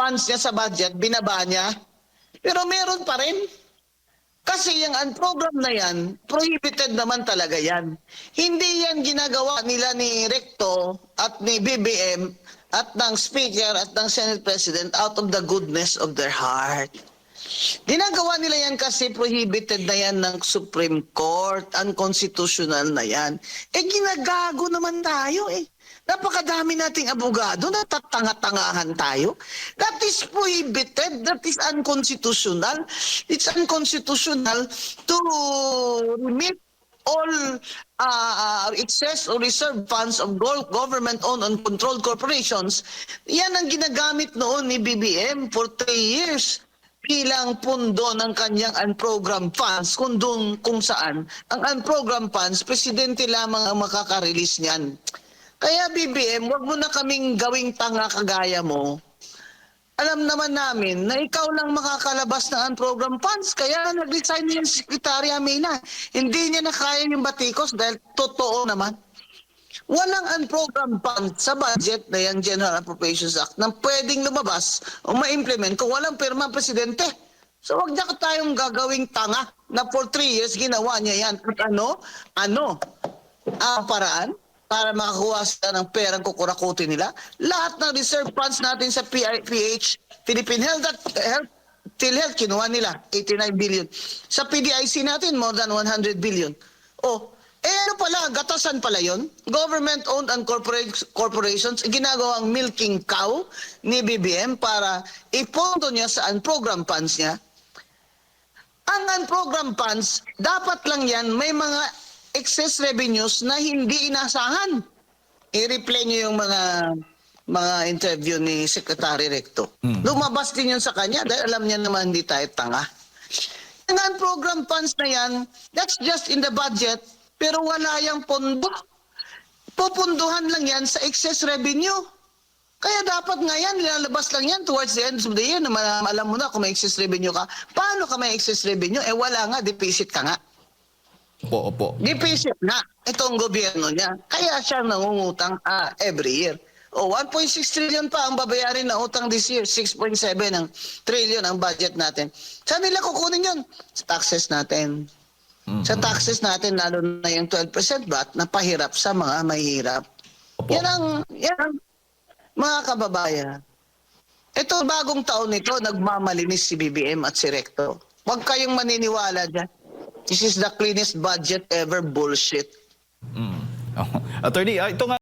funds niya sa budget, binaba niya. Pero meron pa rin. Kasi yung program na yan, prohibited naman talaga yan. Hindi yan ginagawa nila ni Recto at ni BBM at ng Speaker at ng Senate President out of the goodness of their heart. Ginagawa nila yan kasi prohibited na yan ng Supreme Court, unconstitutional na yan. Ginagago naman tayo eh. Napakadami nating abogado, natatanga-tangahan tayo. That is prohibited, that is unconstitutional. It's unconstitutional to remit all excess or reserve funds of government-owned and controlled corporations. Yan ang ginagamit noon ni BBM for 3 years bilang pundo ng kanyang unprogrammed funds kung saan ang unprogrammed funds, presidente lamang ang makaka-release niyan. Kaya BBM, wag mo na kaming gawing tanga kagaya mo. Alam naman namin na ikaw lang makakalabas ng unprogrammed funds. Kaya nag-resign yung Secretary Amina. Hindi niya na kaya yung batikos dahil totoo naman. Walang unprogrammed funds sa budget na yung General Appropriations Act na pwedeng lumabas o ma-implement kung walang pirma ang presidente. So wag niya tayong gagawing tanga na for 3 years ginawa niya yan. At ano ang paraan para makakuha sila ng perang kukurakuti nila? Lahat ng reserve funds natin sa PH, Philippine PhilHealth, kinuha nila 89 billion. Sa PDIC natin, more than 100 billion. Ano pala, gatasan pala yun? Government-owned and corporations, ginagawang milking cow ni BBM para ipondo niya sa unprogrammed funds niya. Ang unprogrammed funds, dapat lang yan may mga excess revenues na hindi inasahan. I-replay niyo yung mga interview ni Secretary Recto. Lumabas din yun sa kanya dahil alam niya naman hindi tayo tanga. Yung unprogrammed funds na yan, that's just in the budget, pero wala yung pondo. Pupunduhan lang yan sa excess revenue. Kaya dapat nga yan, nilalabas lang yan towards the end of the year na alam mo na kung may excess revenue ka. Paano ka may excess revenue? Wala nga, deficit ka nga. Opo. Deficit na itong gobyerno niya. Kaya siya nangungutang every year. 1.6 trillion pa ang babayarin na utang this year. 6.7 ang trillion ang budget natin. Saan nila kukunin yun? Sa taxes natin. Sa taxes natin, lalo na yung 12% VAT na pahirap sa mga mahirap. Opo. Yan ang mga kababayan. Ito, bagong taon nito, nagmamalinis si BBM at si Recto. Huwag kayong maniniwala dyan. This is the cleanest budget ever bullshit. Attorney, ito nga